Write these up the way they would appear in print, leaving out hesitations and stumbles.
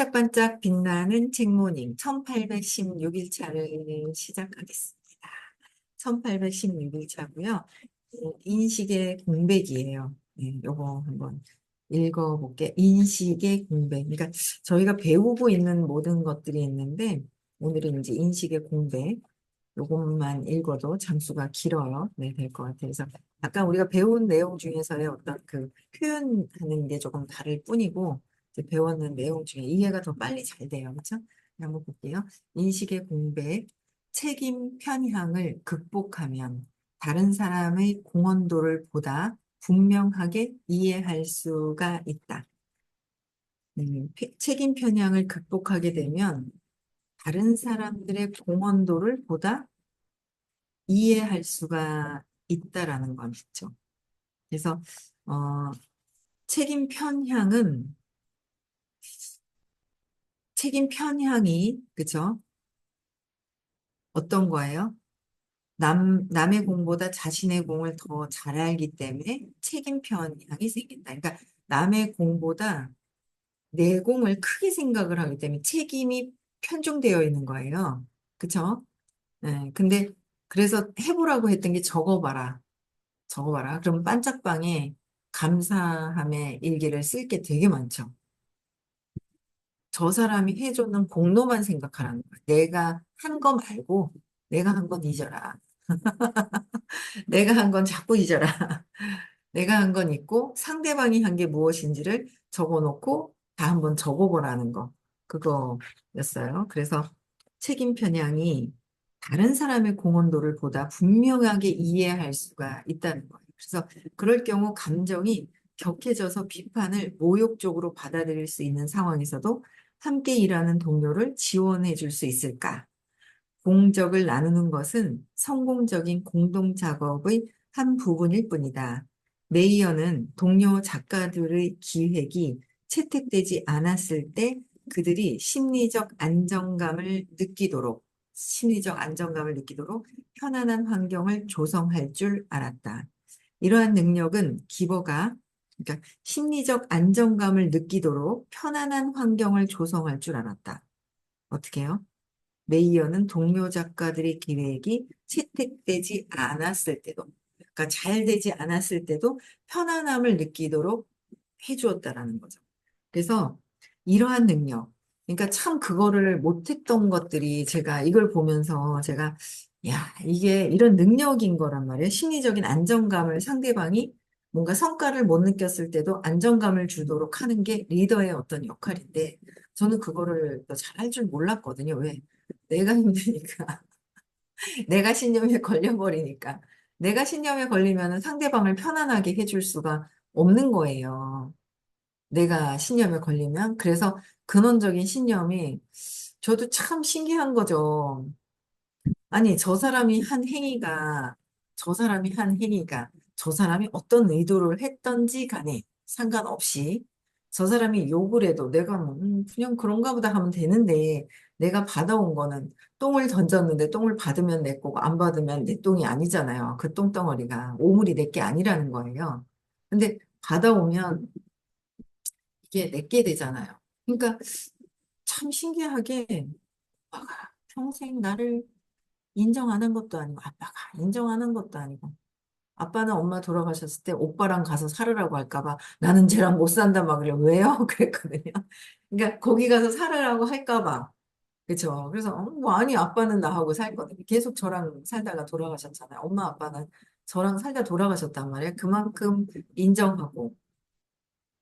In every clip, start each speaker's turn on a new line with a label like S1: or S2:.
S1: 반짝반짝 빛나는 책모닝 1816일차를 시작하겠습니다. 1816일차고요. 인식의 공백이에요. 네, 요거 한번 읽어볼게요. 인식의 공백. 그러니까 저희가 배우고 있는 모든 것들이 있는데 오늘은 이제 인식의 공백. 요것만 읽어도 장수가 길어요. 네, 될 것 같아요. 그래서 아까 우리가 배운 내용 중에서의 어떤 그 표현하는 게 조금 다를 뿐이고 이제 배웠는 내용 중에 이해가 더 빨리 잘 돼요. 그렇죠? 한번 볼게요. 인식의 공백, 책임 편향을 극복하면 다른 사람의 공헌도를 보다 분명하게 이해할 수가 있다. 책임 편향을 극복하게 되면 다른 사람들의 공헌도를 보다 이해할 수가 있다라는 거죠. 그래서 어, 책임 편향은 책임 편향이 그죠? 어떤 거예요? 남의 공보다 자신의 공을 더 잘 알기 때문에 책임 편향이 생긴다. 그러니까 남의 공보다 내 공을 크게 생각을 하기 때문에 책임이 편중되어 있는 거예요. 그쵸? 네, 근데 그래서 해보라고 했던 게 적어봐라. 적어봐라. 그럼 반짝방에 감사함의 일기를 쓸 게 되게 많죠. 저 사람이 해주는 공로만 생각하라는 거야. 내가 한 거 말고 내가 한 건 잊어라. 내가 한 건 자꾸 잊어라. 내가 한 건 있고 상대방이 한 게 무엇인지를 적어놓고 다 한번 적어보라는 거. 그거였어요. 그래서 책임 편향이 다른 사람의 공헌도를 보다 분명하게 이해할 수가 있다는 거예요. 그래서 그럴 경우 감정이 격해져서 비판을 모욕적으로 받아들일 수 있는 상황에서도 함께 일하는 동료를 지원해 줄 수 있을까? 공적을 나누는 것은 성공적인 공동 작업의 한 부분일 뿐이다. 메이어는 동료 작가들의 기획이 채택되지 않았을 때 그들이 심리적 안정감을 느끼도록 편안한 환경을 조성할 줄 알았다. 이러한 능력은 기버가 그러니까 심리적 안정감을 느끼도록 편안한 환경을 조성할 줄 알았다. 어떻게 해요? 메이어는 동료 작가들의 기획이 채택되지 않았을 때도, 그러니까 잘 되지 않았을 때도 편안함을 느끼도록 해주었다라는 거죠. 그래서 이러한 능력, 그러니까 참 그거를 못했던 것들이 제가 이걸 보면서 제가, 야, 이게 이런 능력인 거란 말이에요. 심리적인 안정감을 상대방이 뭔가 성과를 못 느꼈을 때도 안정감을 주도록 하는 게 리더의 어떤 역할인데, 저는 그거를 더 잘할 줄 몰랐거든요. 왜? 내가 힘드니까. 내가 신념에 걸려버리니까. 내가 신념에 걸리면 상대방을 편안하게 해줄 수가 없는 거예요. 내가 신념에 걸리면. 그래서 근원적인 신념이 저도 참 신기한 거죠. 아니, 저 사람이 한 행위가, 저 사람이 어떤 의도를 했던지 간에 상관없이, 저 사람이 욕을 해도 내가 뭐, 그냥 그런가 보다 하면 되는데, 내가 받아온 거는 똥을 던졌는데 똥을 받으면 내 거고, 안 받으면 내 똥이 아니잖아요. 그 똥덩어리가. 오물이 내 게 아니라는 거예요. 근데 받아오면 이게 내 게 되잖아요. 그러니까 참 신기하게, 아빠가 평생 나를 인정 안 한 것도 아니고, 아빠가 인정 안 한 것도 아니고, 아빠는 엄마 돌아가셨을 때 오빠랑 가서 살으라고 할까봐 나는 쟤랑 못 산다 막 그래. 왜요? 그랬거든요. 그러니까 거기 가서 살으라고 할까봐. 그쵸. 그래서, 뭐, 아니, 아빠는 나하고 살 거든요. 계속 저랑 살다가 돌아가셨잖아요. 엄마, 아빠는 저랑 살다 돌아가셨단 말이에요. 그만큼 인정하고,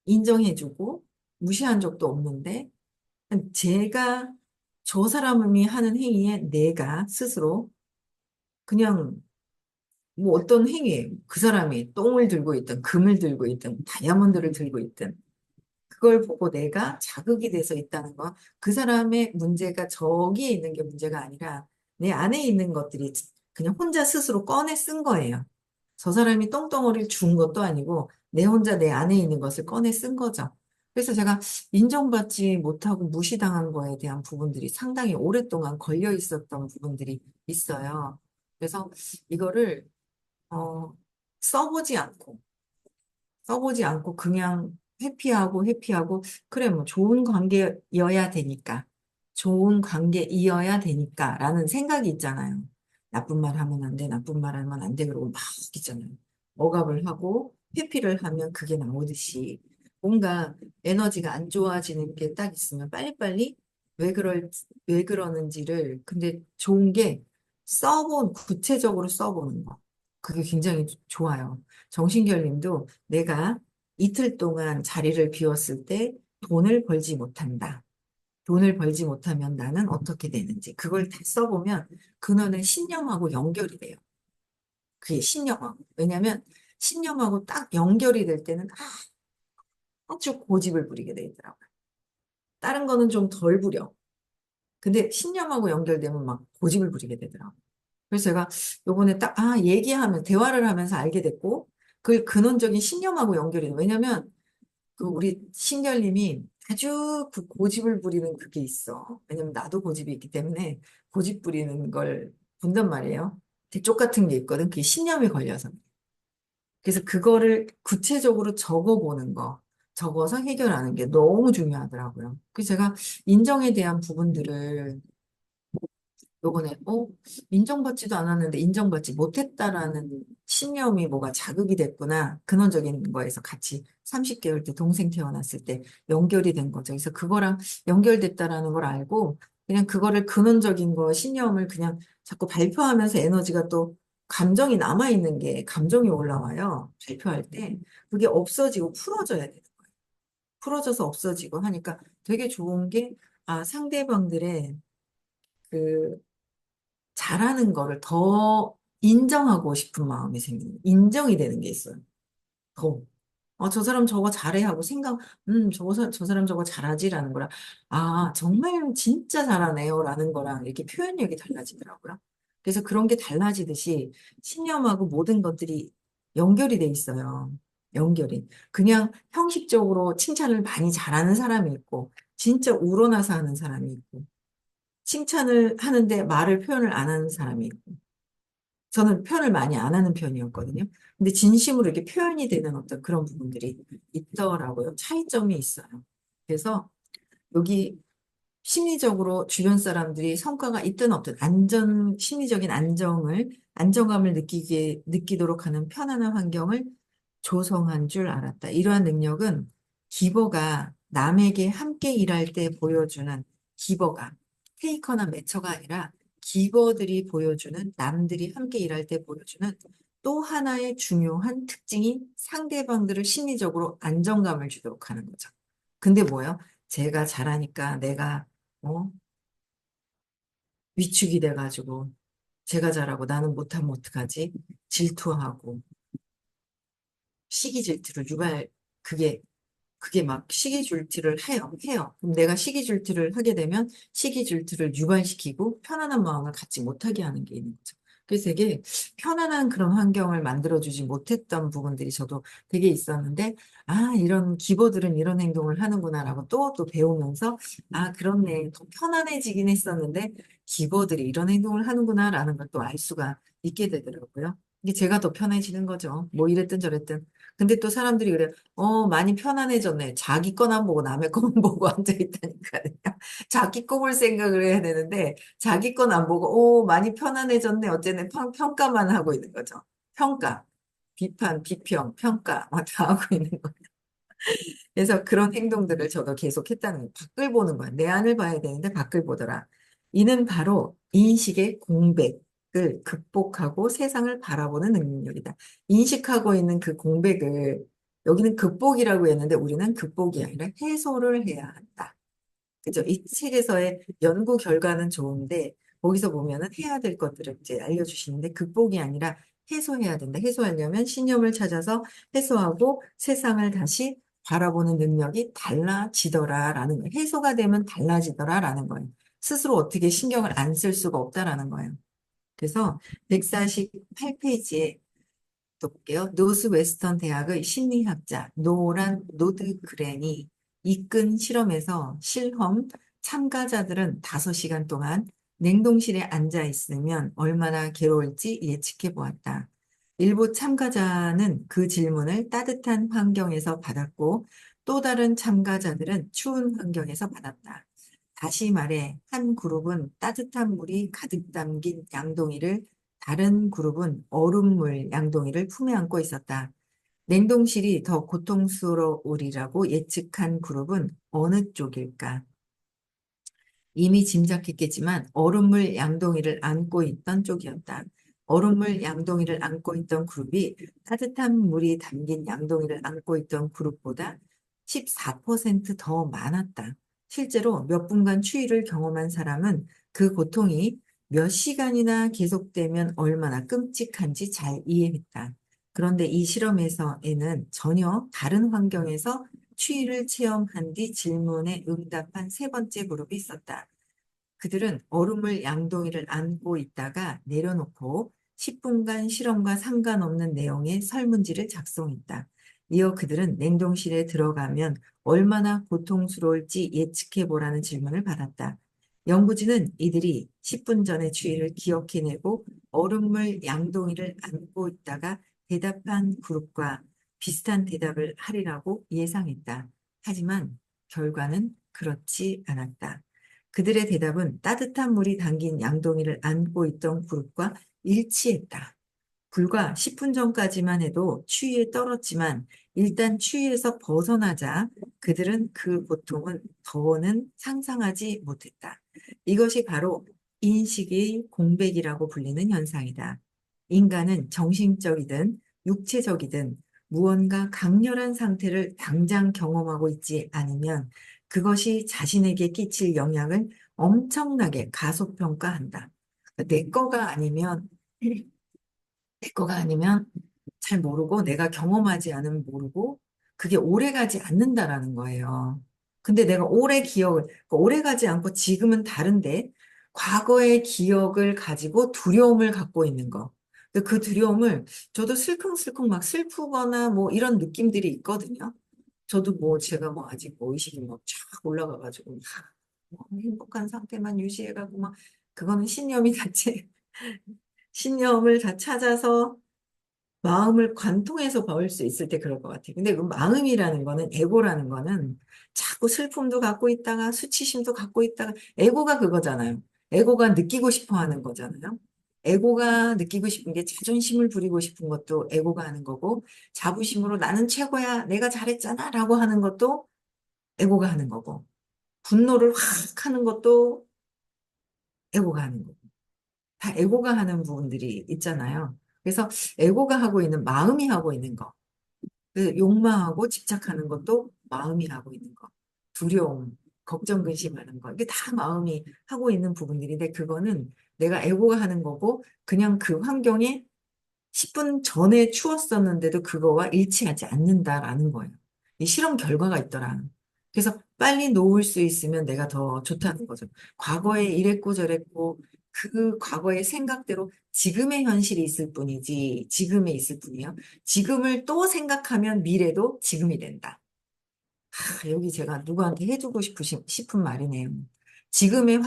S1: 인정해주고, 무시한 적도 없는데, 제가 저 사람이 하는 행위에 내가 스스로 그냥 뭐 어떤 행위에 그 사람이 똥을 들고 있든 금을 들고 있든 다이아몬드를 들고 있든 그걸 보고 내가 자극이 돼서 있다는 건 그 사람의 문제가 저기에 있는 게 문제가 아니라 내 안에 있는 것들이 그냥 혼자 스스로 꺼내 쓴 거예요. 저 사람이 똥덩어리를 준 것도 아니고 내 혼자 내 안에 있는 것을 꺼내 쓴 거죠. 그래서 제가 인정받지 못하고 무시당한 거에 대한 부분들이 상당히 오랫동안 걸려 있었던 부분들이 있어요. 그래서 이거를 어, 써보지 않고, 써보지 않고 그냥 회피하고 회피하고 그래 뭐 좋은 관계여야 되니까 좋은 관계이어야 되니까라는 생각이 있잖아요. 나쁜 말 하면 안 돼, 나쁜 말 하면 안 돼 그러고 막 있잖아요. 억압을 하고 회피를 하면 그게 나오듯이 뭔가 에너지가 안 좋아지는 게 딱 있으면 빨리빨리 왜 그러는지를 근데 좋은 게 구체적으로 써보는 거. 그게 굉장히 좋아요. 정신결림도 내가 이틀 동안 자리를 비웠을 때 돈을 벌지 못한다. 돈을 벌지 못하면 나는 어떻게 되는지. 그걸 다 써보면 그거는 신념하고 연결이 돼요. 그게 신념하고. 왜냐면 신념하고 딱 연결이 될 때는 아주 고집을 부리게 되더라고요. 다른 거는 좀 덜 부려. 근데 신념하고 연결되면 막 고집을 부리게 되더라고요. 그래서 제가 요번에 딱, 대화를 하면서 알게 됐고, 그 근원적인 신념하고 연결이 돼요. 왜냐면 그 우리 신결님이 아주 그 고집을 부리는 그게 있어. 왜냐면 나도 고집이 있기 때문에 고집 부리는 걸 본단 말이에요. 대쪽 같은 게 있거든. 그게 신념이 걸려서. 그래서 그거를 구체적으로 적어보는 거, 적어서 해결하는 게 너무 중요하더라고요. 그래서 제가 인정에 대한 부분들을 요번에 인정받지도 않았는데 인정받지 못했다라는 신념이 뭐가 자극이 됐구나. 근원적인 거에서 같이 30개월 때 동생 태어났을 때 연결이 된 거죠. 그래서 그거랑 연결됐다라는 걸 알고 그냥 그거를 근원적인 거 신념을 그냥 자꾸 발표하면서 에너지가 또 감정이 남아있는 게 감정이 올라와요. 발표할 때. 그게 없어지고 풀어져야 돼요. 풀어져서 없어지고 하니까 되게 좋은 게 상대방들의 그 잘하는 거를 더 인정하고 싶은 마음이 생기는, 인정이 되는 게 있어요. 더. 저 사람 저거 잘해 하고 저 사람 저거 잘하지라는 거랑, 정말 진짜 잘하네요 라는 거랑 이렇게 표현력이 달라지더라고요. 그래서 그런 게 달라지듯이 신념하고 모든 것들이 연결이 돼 있어요. 연결이. 그냥 형식적으로 칭찬을 많이 잘하는 사람이 있고, 진짜 우러나서 하는 사람이 있고, 칭찬을 하는데 말을 표현을 안 하는 사람이 있고, 저는 표현을 많이 안 하는 편이었거든요. 근데 진심으로 이렇게 표현이 되는 어떤 그런 부분들이 있더라고요. 차이점이 있어요. 그래서 여기 심리적으로 주변 사람들이 성과가 있든 없든 심리적인 안정감을 느끼도록 하는 편안한 환경을 조성한 줄 알았다. 이러한 능력은 기버가 남에게 함께 일할 때 보여주는 기버가 테이커나 매처가 아니라 기버들이 보여주는 남들이 함께 일할 때 보여주는 또 하나의 중요한 특징이 상대방들을 심리적으로 안정감을 주도록 하는 거죠. 근데 뭐요? 제가 잘하니까 내가 어? 위축이 돼가지고 제가 잘하고 나는 못하면 어떡하지? 질투하고 시기 질투를 그게 막 시기 질투를 해요. 그럼 내가 시기 질투를 하게 되면 시기 질투를 유발시키고 편안한 마음을 갖지 못하게 하는 게 있는 거죠. 그래서 되게 편안한 그런 환경을 만들어주지 못했던 부분들이 저도 되게 있었는데, 이런 기버들은 이런 행동을 하는구나라고 또 배우면서, 그렇네. 더 편안해지긴 했었는데, 기버들이 이런 행동을 하는구나라는 걸 또 알 수가 있게 되더라고요. 이게 제가 더 편해지는 거죠. 뭐 이랬든 저랬든. 근데 또 사람들이 그래. 많이 편안해졌네. 자기 건 안 보고 남의 것만 보고 앉아있다니까요. 자기 꼽을 생각을 해야 되는데, 자기 건 안 보고, 많이 편안해졌네. 어쨌든 평가만 하고 있는 거죠. 평가. 비판, 비평, 평가. 막 다 하고 있는 거예요. 그래서 그런 행동들을 저도 계속 했다는 거예요. 밖을 보는 거야. 내 안을 봐야 되는데 밖을 보더라. 이는 바로 인식의 공백을 극복하고 세상을 바라보는 능력이다. 인식하고 있는 그 공백을 여기는 극복이라고 했는데 우리는 극복이 아니라 해소를 해야 한다. 그죠? 이 책에서의 연구 결과는 좋은데 거기서 보면은 해야 될 것들을 이제 알려주시는데 극복이 아니라 해소해야 된다. 해소하려면 신념을 찾아서 해소하고 세상을 다시 바라보는 능력이 달라지더라라는 거예요. 해소가 되면 달라지더라라는 거예요. 스스로 어떻게 신경을 안 쓸 수가 없다라는 거예요. 그래서 148페이지에 또 볼게요. 노스웨스턴 대학의 심리학자 노란 노드그렌이 이끈 실험 참가자들은 5시간 동안 냉동실에 앉아 있으면 얼마나 괴로울지 예측해 보았다. 일부 참가자는 그 질문을 따뜻한 환경에서 받았고 또 다른 참가자들은 추운 환경에서 받았다. 다시 말해, 한 그룹은 따뜻한 물이 가득 담긴 양동이를, 다른 그룹은 얼음물 양동이를 품에 안고 있었다. 냉동실이 더 고통스러우리라고 예측한 그룹은 어느 쪽일까? 이미 짐작했겠지만 얼음물 양동이를 안고 있던 쪽이었다. 얼음물 양동이를 안고 있던 그룹이 따뜻한 물이 담긴 양동이를 안고 있던 그룹보다 14%더 많았다. 실제로 몇 분간 추위를 경험한 사람은 그 고통이 몇 시간이나 계속되면 얼마나 끔찍한지 잘 이해했다. 그런데 이 실험에서는 전혀 다른 환경에서 추위를 체험한 뒤 질문에 응답한 세 번째 그룹이 있었다. 그들은 얼음물 양동이를 안고 있다가 내려놓고 10분간 실험과 상관없는 내용의 설문지를 작성했다. 이어 그들은 냉동실에 들어가면 얼마나 고통스러울지 예측해 보라는 질문을 받았다. 연구진은 이들이 10분 전의 추위를 기억해내고 얼음물 양동이를 안고 있다가 대답한 그룹과 비슷한 대답을 하리라고 예상했다. 하지만 결과는 그렇지 않았다. 그들의 대답은 따뜻한 물이 담긴 양동이를 안고 있던 그룹과 일치했다. 불과 10분 전까지만 해도 추위에 떨었지만 일단 추위에서 벗어나자 그들은 그 고통은 더는 상상하지 못했다. 이것이 바로 인식의 공백이라고 불리는 현상이다. 인간은 정신적이든 육체적이든 무언가 강렬한 상태를 당장 경험하고 있지 않으면 그것이 자신에게 끼칠 영향을 엄청나게 가속평가한다. 내 거가 아니면 내 거가 아니면 잘 모르고 내가 경험하지 않으면 모르고 그게 오래가지 않는다라는 거예요. 근데 내가 오래가지 않고 지금은 다른데 과거의 기억을 가지고 두려움을 갖고 있는 거. 근데 그 두려움을 저도 슬컹슬컹 막 슬프거나 뭐 이런 느낌들이 있거든요. 저도 뭐 제가 뭐 아직 뭐 의식이 막 쫙 올라가가지고 막 뭐 행복한 상태만 유지해가고 막 그거는 신념이 자체 신념을 다 찾아서 마음을 관통해서 배울 수 있을 때 그럴 것 같아요. 근데 그 마음이라는 거는, 에고라는 거는 자꾸 슬픔도 갖고 있다가 수치심도 갖고 있다가, 에고가 그거잖아요. 에고가 느끼고 싶어 하는 거잖아요. 에고가 느끼고 싶은 게 자존심을 부리고 싶은 것도 에고가 하는 거고, 자부심으로 나는 최고야, 내가 잘했잖아, 라고 하는 것도 에고가 하는 거고, 분노를 확 하는 것도 에고가 하는 거고. 다 에고가 하는 부분들이 있잖아요. 그래서 에고가 하고 있는, 마음이 하고 있는 거. 그 욕망하고 집착하는 것도 마음이 하고 있는 거. 두려움, 걱정, 근심하는 거. 이게 다 마음이 하고 있는 부분들인데 그거는 내가 에고가 하는 거고 그냥 그 환경에 10분 전에 추웠었는데도 그거와 일치하지 않는다라는 거예요. 이 실험 결과가 있더라. 그래서 빨리 놓을 수 있으면 내가 더 좋다는 거죠. 과거에 이랬고 저랬고 그 과거의 생각대로 지금의 현실이 있을 뿐이지 지금에 있을 뿐이에요. 지금을 또 생각하면 미래도 지금이 된다. 여기 제가 누구한테 해주고 싶은 말이네요. 지금의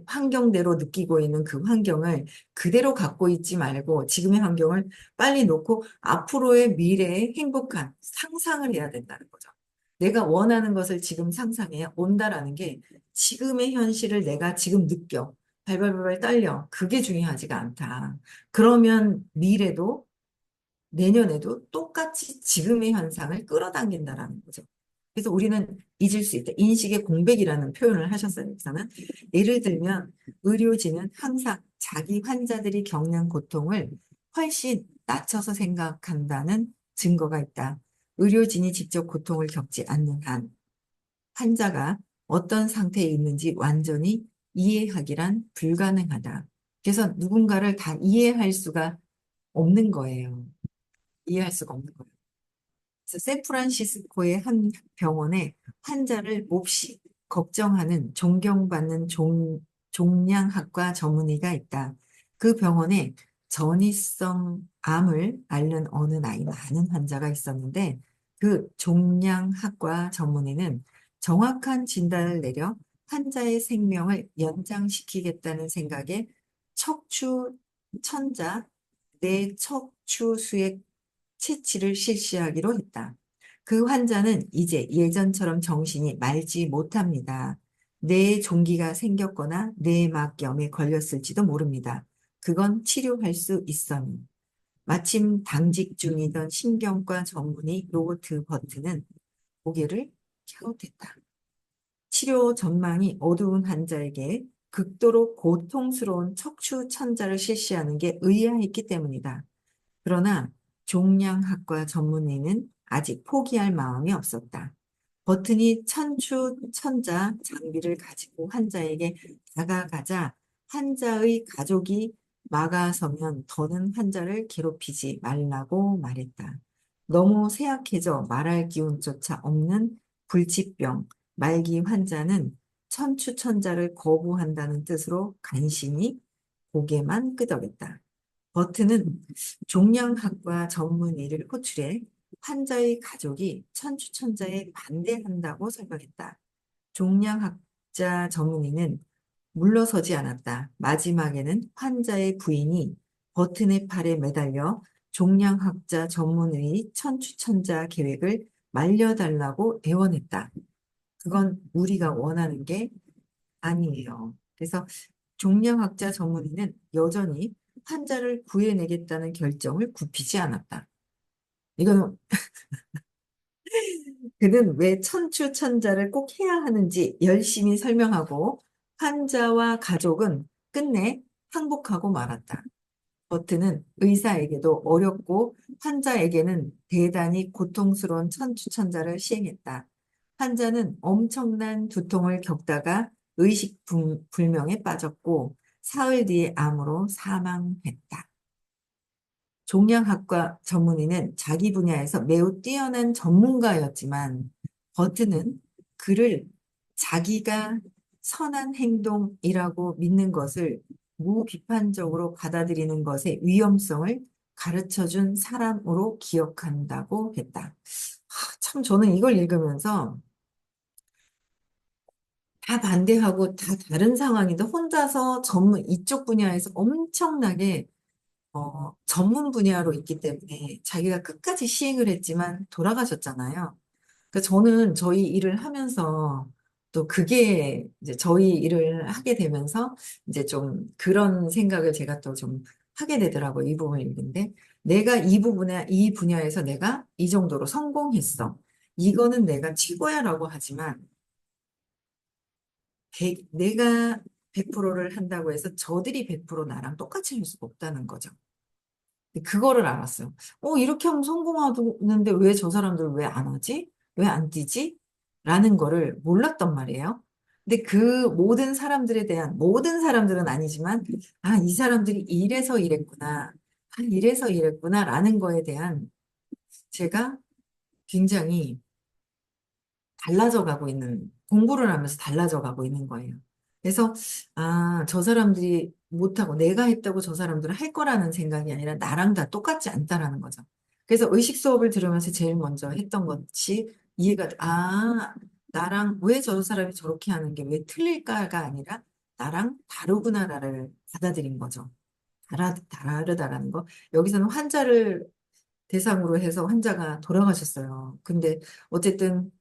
S1: 환경대로 느끼고 있는 그 환경을 그대로 갖고 있지 말고 지금의 환경을 빨리 놓고 앞으로의 미래의 행복한 상상을 해야 된다는 거죠. 내가 원하는 것을 지금 상상해야 온다라는 게 지금의 현실을 내가 지금 느껴. 발발발 떨려. 그게 중요하지가 않다. 그러면 미래도 내년에도 똑같이 지금의 현상을 끌어당긴다라는 거죠. 그래서 우리는 잊을 수 있다. 인식의 공백이라는 표현을 하셨어요. 여기서는. 예를 들면 의료진은 항상 자기 환자들이 겪는 고통을 훨씬 낮춰서 생각한다는 증거가 있다. 의료진이 직접 고통을 겪지 않는 한 환자가 어떤 상태에 있는지 완전히 이해하기란 불가능하다. 그래서 누군가를 다 이해할 수가 없는 거예요. 이해할 수가 없는 거예요. 그래서 샌프란시스코의 한 병원에 환자를 몹시 걱정하는 존경받는 종양학과 전문의가 있다. 그 병원에 전이성 암을 앓는 어느 나이 많은 환자가 있었는데 그 종양학과 전문의는 정확한 진단을 내려 환자의 생명을 연장시키겠다는 생각에 척추 천자 뇌척추수의 채취를 실시하기로 했다. 그 환자는 이제 예전처럼 정신이 맑지 못합니다. 뇌에 종기가 생겼거나 뇌막염에 걸렸을지도 모릅니다. 그건 치료할 수 있어니. 마침 당직 중이던 신경과 전문의 로버트 버트는 고개를 갸웃했다. 치료 전망이 어두운 환자에게 극도로 고통스러운 척추 천자를 실시하는 게 의아했기 때문이다. 그러나 종양학과 전문의는 아직 포기할 마음이 없었다. 버튼이 천추 천자 장비를 가지고 환자에게 다가가자 환자의 가족이 막아서면 더는 환자를 괴롭히지 말라고 말했다. 너무 쇠약해져 말할 기운조차 없는 불치병, 말기 환자는 천추천자를 거부한다는 뜻으로 간신히 고개만 끄덕였다. 버튼은 종양학과 전문의를 호출해 환자의 가족이 천추천자에 반대한다고 설명했다. 종양학자 전문의는 물러서지 않았다. 마지막에는 환자의 부인이 버튼의 팔에 매달려 종양학자 전문의 천추천자 계획을 말려달라고 애원했다. 그건 우리가 원하는 게 아니에요. 그래서 종양학자 전문의는 여전히 환자를 구해내겠다는 결정을 굽히지 않았다. 이건 그는 왜 천추천자를 꼭 해야 하는지 열심히 설명하고 환자와 가족은 끝내 항복하고 말았다. 버튼은 의사에게도 어렵고 환자에게는 대단히 고통스러운 천추천자를 시행했다. 환자는 엄청난 두통을 겪다가 불명에 빠졌고 사흘 뒤에 암으로 사망했다. 종양학과 전문의는 자기 분야에서 매우 뛰어난 전문가였지만 버튼은 그를 자기가 선한 행동이라고 믿는 것을 무비판적으로 받아들이는 것의 위험성을 가르쳐준 사람으로 기억한다고 했다. 참 저는 이걸 읽으면서 다 반대하고 다 다른 상황인데 혼자서 이쪽 분야에서 엄청나게 전문 분야로 있기 때문에 자기가 끝까지 시행을 했지만 돌아가셨잖아요. 그러니까 저는 저희 일을 하면서 또 그게 이제 저희 일을 하게 되면서 이제 좀 그런 생각을 제가 또 좀 하게 되더라고요. 이 부분을 읽는데 내가 이 분야에서 내가 이 정도로 성공했어. 이거는 내가 최고야라고 하지만 내가 100%를 한다고 해서 저들이 100% 나랑 똑같이 할 수가 없다는 거죠. 그거를 알았어요. 이렇게 하면 성공하는데 왜 저 사람들 왜 안 하지? 왜 안 뛰지? 라는 거를 몰랐단 말이에요. 근데 그 모든 사람들은 아니지만, 아, 이 사람들이 이래서 이랬구나. 아, 이래서 이랬구나. 라는 거에 대한 제가 굉장히 달라져 가고 공부를 하면서 달라져 가고 있는 거예요. 그래서, 아, 저 사람들이 못하고 내가 했다고 저 사람들은 할 거라는 생각이 아니라 나랑 다 똑같지 않다라는 거죠. 그래서 의식 수업을 들으면서 제일 먼저 했던 것이 나랑 왜 저 사람이 저렇게 하는 게 왜 틀릴까가 아니라 나랑 다르구나를 받아들인 거죠. 다르다라는 거. 여기서는 환자를 대상으로 해서 환자가 돌아가셨어요. 근데 어쨌든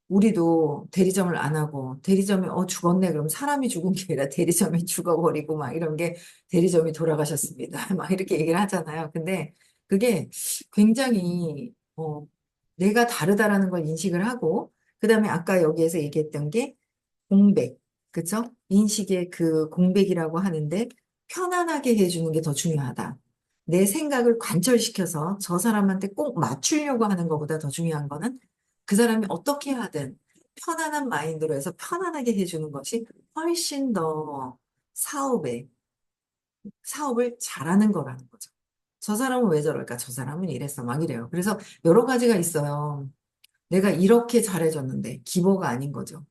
S1: 우리도 대리점을 안 하고 대리점이 죽었네 그럼 사람이 죽은 게 아니라 대리점이 죽어버리고 막 이런 게 대리점이 돌아가셨습니다. 막 이렇게 얘기를 하잖아요. 근데 그게 굉장히 내가 다르다라는 걸 인식을 하고 그다음에 아까 여기에서 얘기했던 게 공백, 그쵸? 인식의 그 공백이라고 하는데 편안하게 해주는 게 더 중요하다. 내 생각을 관철시켜서 저 사람한테 꼭 맞추려고 하는 것보다 더 중요한 거는 그 사람이 어떻게 하든 편안한 마인드로 해서 편안하게 해주는 것이 훨씬 더 사업에, 사업을 잘하는 거라는 거죠. 저 사람은 왜 저럴까? 저 사람은 이랬어. 막 이래요. 그래서 여러 가지가 있어요. 내가 이렇게 잘해줬는데 기보가 아닌 거죠.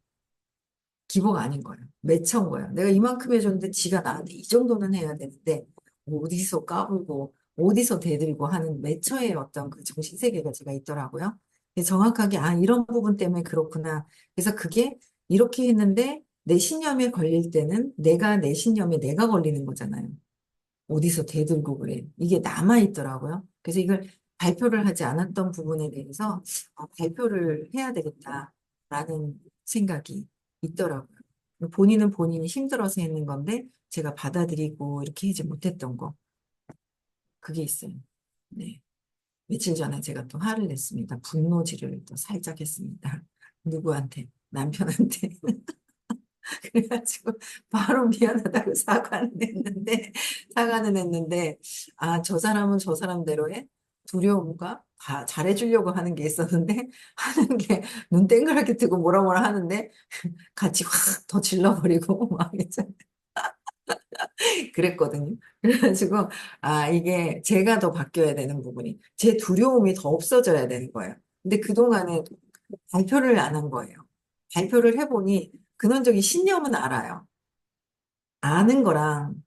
S1: 기보가 아닌 거예요. 매천 거예요. 내가 이만큼 해줬는데 지가 나한테 이 정도는 해야 되는데 어디서 까불고 어디서 대들고 하는 매처의 어떤 그 정신세계가 제가 있더라고요. 근데 정확하게 이런 부분 때문에 그렇구나. 그래서 그게 이렇게 했는데 내 신념에 걸릴 때는 내 신념에 내가 걸리는 거잖아요. 어디서 대들고 그래. 이게 남아있더라고요. 그래서 이걸 발표를 하지 않았던 부분에 대해서 발표를 해야 되겠다라는 생각이 있더라고요. 본인은 본인이 힘들어서 했는 건데 제가 받아들이고 이렇게 하지 못했던 거 그게 있어요. 네. 며칠 전에 제가 또 화를 냈습니다. 분노질을 또 살짝 했습니다. 누구한테? 남편한테. 그래가지고 바로 미안하다고 사과는 했는데, 아, 저 사람은 저 사람대로의 두려움과 잘해주려고 하는 게 있었는데, 하는 게 눈 땡그랗게 뜨고 뭐라 뭐라 하는데, 같이 확 더 질러버리고, 막 이제 그랬거든요. 그래가지고, 아, 이게 제가 더 바뀌어야 되는 부분이, 제 두려움이 더 없어져야 되는 거예요. 근데 그동안에 발표를 안 한 거예요. 발표를 해보니, 근원적인 신념은 알아요. 아는 거랑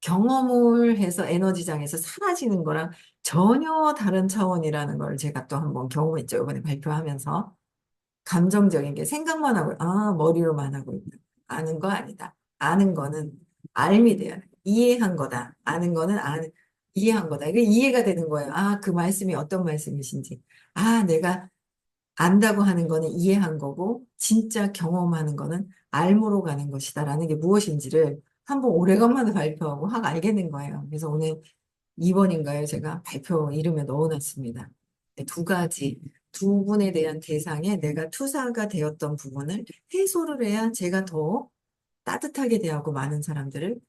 S1: 경험을 해서 에너지장에서 사라지는 거랑 전혀 다른 차원이라는 걸 제가 또 한번 경험했죠. 이번에 발표하면서. 감정적인 게 생각만 하고, 아, 머리로만 하고 있다. 아는 거 아니다. 아는 거는 알미 돼야 돼. 이해한 거다. 아는 거는 이해한 거다. 이게 이해가 되는 거예요. 아, 그 말씀이 어떤 말씀이신지. 아, 내가 안다고 하는 거는 이해한 거고, 진짜 경험하는 거는 알무로 가는 것이다라는 게 무엇인지를 한번 오래간만에 발표하고 확 알게 된 거예요. 그래서 오늘 2번인가요? 제가 발표 이름에 넣어놨습니다. 네, 두 가지, 두 분에 대한 대상에 내가 투사가 되었던 부분을 해소를 해야 제가 더 따뜻하게 대하고 많은 사람들을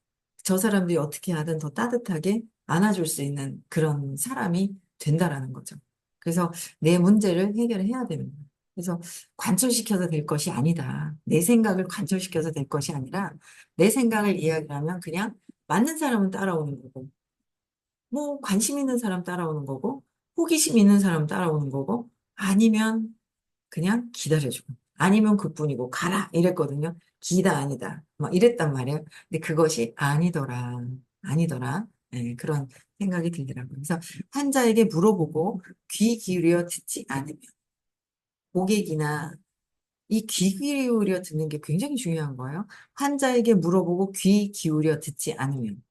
S1: 저 사람들이 어떻게 하든 더 따뜻하게 안아줄 수 있는 그런 사람이 된다라는 거죠. 그래서 내 문제를 해결해야 되는 거예요. 그래서 관철시켜서 될 것이 아니다. 내 생각을 관철시켜서 될 것이 아니라 내 생각을 이야기하면 그냥 맞는 사람은 따라오는 거고 뭐 관심 있는 사람 따라오는 거고 호기심 있는 사람 따라오는 거고 아니면 그냥 기다려주고 아니면 그뿐이고 가라 이랬거든요. 기다 아니다 막 이랬단 말이에요. 근데 그것이 아니더라 그런 생각이 들더라고요. 그래서 환자에게 물어보고 귀 기울여 듣지 않으면 고객이나 이 귀 기울여 듣는 게 굉장히 중요한 거예요. 환자에게 물어보고 귀 기울여 듣지 않으면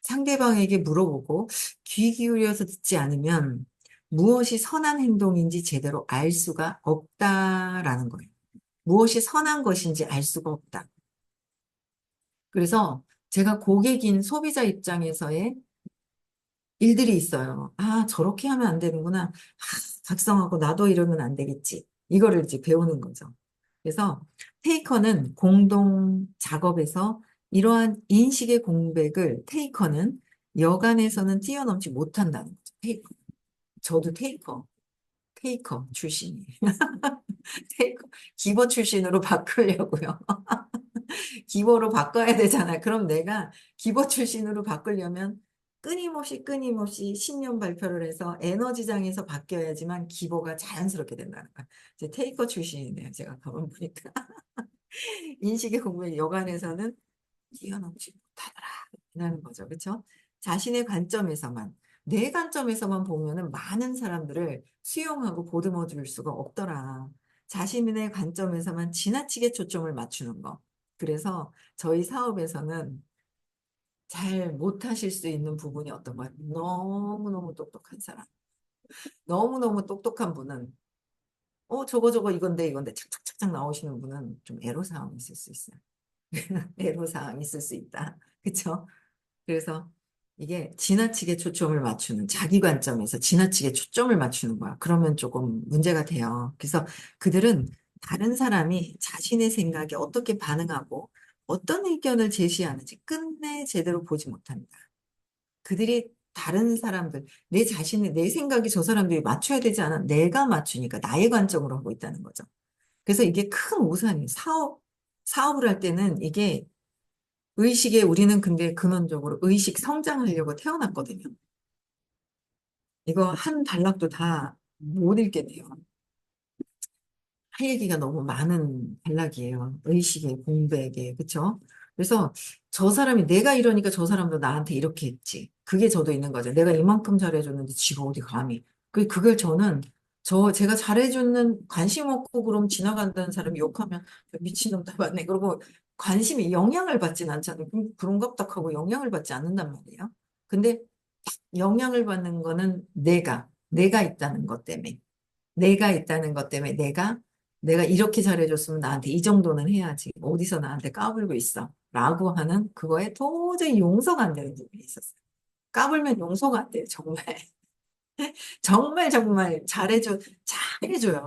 S1: 상대방에게 물어보고 귀 기울여서 듣지 않으면 무엇이 선한 행동인지 제대로 알 수가 없다라는 거예요. 무엇이 선한 것인지 알 수가 없다. 그래서 제가 고객인 소비자 입장에서의 일들이 있어요. 아, 저렇게 하면 안 되는구나. 아, 작성하고 나도 이러면 안 되겠지. 이거를 이제 배우는 거죠. 그래서 테이커는 공동 작업에서 이러한 인식의 공백을 테이커는 여간에서는 뛰어넘지 못한다는 거죠. 테이커. 저도 테이커 출신이에요. 테이커, 기버 출신으로 바꾸려고요. 기버로 바꿔야 되잖아요. 그럼 내가 기버 출신으로 바꾸려면 끊임없이 신년 발표를 해서 에너지장에서 바뀌어야지만 기버가 자연스럽게 된다는 거야. 이제 테이커 출신이네요. 제가 가만 보니까. 인식의 공부의 여간에서는 뛰어넘지 못하더라. 라는 거죠. 그렇죠? 자신의 관점에서만, 내 관점에서만 보면은 많은 사람들을 수용하고 보듬어 줄 수가 없더라. 자신의 관점에서만 지나치게 초점을 맞추는 거. 그래서 저희 사업에서는 잘 못하실 수 있는 부분이 어떤 거예요? 너무너무 똑똑한 사람. 너무너무 똑똑한 분은, 저거 이건데 착착착착 나오시는 분은 좀 애로사항이 있을 수 있어요. 애로사항이 있을 수 있다. 그쵸? 그래서 이게 지나치게 초점을 맞추는, 자기 관점에서 지나치게 초점을 맞추는 거야. 그러면 조금 문제가 돼요. 그래서 그들은 다른 사람이 자신의 생각에 어떻게 반응하고 어떤 의견을 제시하는지 끝내 제대로 보지 못합니다. 그들이 다른 사람들, 내 생각이 저 사람들이 맞춰야 되지 않아. 내가 맞추니까 나의 관점으로 하고 있다는 거죠. 그래서 이게 큰 오산이에요. 사업을 할 때는 이게 우리는 근데 근원적으로 의식 성장하려고 태어났거든요. 이거 한 단락도 다 못 읽겠네요. 할 얘기가 너무 많은 단락이에요. 의식의 공백에, 그쵸? 그래서 저 사람이 내가 이러니까 저 사람도 나한테 이렇게 했지. 그게 저도 있는 거죠. 내가 이만큼 잘해줬는데 지가 어디 감히. 그걸 제가 잘해주는 관심 없고 그럼 지나간다는 사람이 욕하면 미친놈 다 맞네. 그리고 관심이 영향을 받진 않잖아요. 그런갑다 하고 영향을 받지 않는단 말이에요. 근데 영향을 받는 거는 내가. 내가 있다는 것 때문에. 내가 있다는 것 때문에 내가 이렇게 잘해줬으면 나한테 이 정도는 해야지. 어디서 나한테 까불고 있어. 라고 하는 그거에 도저히 용서가 안 되는 부분이 있었어요. 까불면 용서가 안 돼요, 정말. 정말 잘해줘요.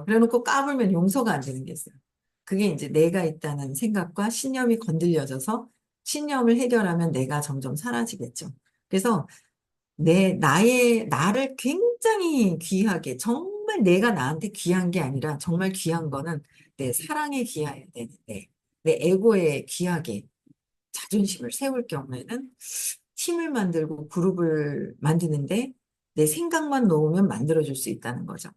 S1: 그래 놓고 까불면 용서가 안 되는 게 있어요. 그게 이제 내가 있다는 생각과 신념이 건드려져서 신념을 해결하면 내가 점점 사라지겠죠. 그래서 나를 굉장히 귀하게, 정말 내가 나한테 귀한 게 아니라 정말 귀한 거는 내 사랑에 귀해야 되는데, 내 에고에 귀하게 자존심을 세울 경우에는 팀을 만들고 그룹을 만드는데 내 생각만 놓으면 만들어줄 수 있다는 거죠.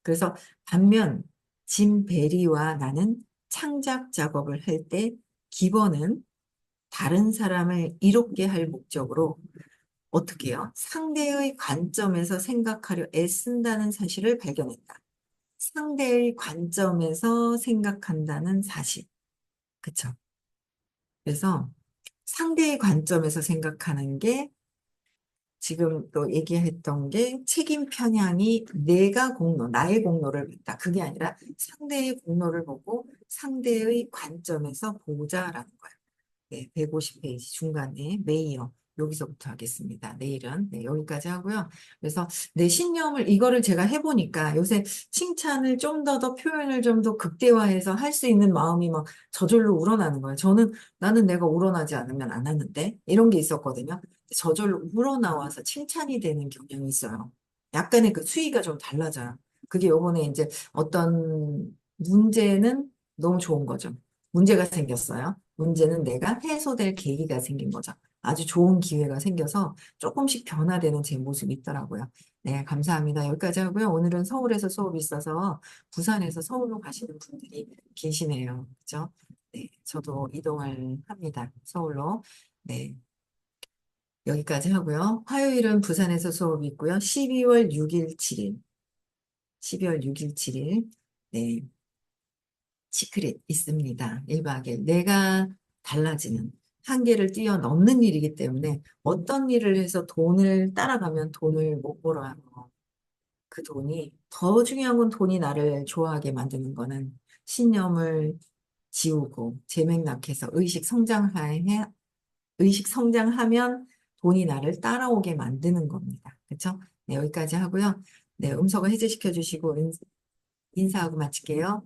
S1: 그래서 반면 짐 베리와 나는 창작 작업을 할 때 기본은 다른 사람을 이롭게 할 목적으로 어떻게 해요? 상대의 관점에서 생각하려 애쓴다는 사실을 발견했다. 상대의 관점에서 생각한다는 사실. 그쵸? 그래서 상대의 관점에서 생각하는 게 지금 또 얘기했던 게 책임 편향이 나의 공로를 봤다. 그게 아니라 상대의 공로를 보고 상대의 관점에서 보자라는 거예요. 네, 150페이지 중간에 메이어 여기서부터 하겠습니다. 내일은 네, 여기까지 하고요. 그래서 내 신념을 이거를 제가 해보니까 요새 칭찬을 좀 더 표현을 좀 더 극대화해서 할 수 있는 마음이 막 저절로 우러나는 거예요. 나는 내가 우러나지 않으면 안 하는데 이런 게 있었거든요. 저절로 우러나와서 칭찬이 되는 경향이 있어요. 약간의 그 수위가 좀 달라져요. 그게 요번에 이제 어떤 문제는 너무 좋은 거죠. 문제가 생겼어요. 문제는 내가 해소될 계기가 생긴 거죠. 아주 좋은 기회가 생겨서 조금씩 변화되는 제 모습이 있더라고요. 네, 감사합니다. 여기까지 하고요. 오늘은 서울에서 수업이 있어서 부산에서 서울로 가시는 분들이 계시네요. 그죠? 네, 저도 이동을 합니다. 서울로. 네, 여기까지 하고요. 화요일은 부산에서 수업이 있고요. 12월 6일, 7일. 12월 6일, 7일. 네, 시크릿 있습니다. 1박 2일. 내가 달라지는 한계를 뛰어넘는 일이기 때문에 어떤 일을 해서 돈을 따라가면 돈을 못 벌어요. 그 돈이, 더 중요한 건 돈이 나를 좋아하게 만드는 거는 신념을 지우고 재맥락해서 의식 성장하면 돈이 나를 따라오게 만드는 겁니다. 그렇죠? 네, 여기까지 하고요. 네, 음성을 해제시켜 주시고 인사하고 마칠게요.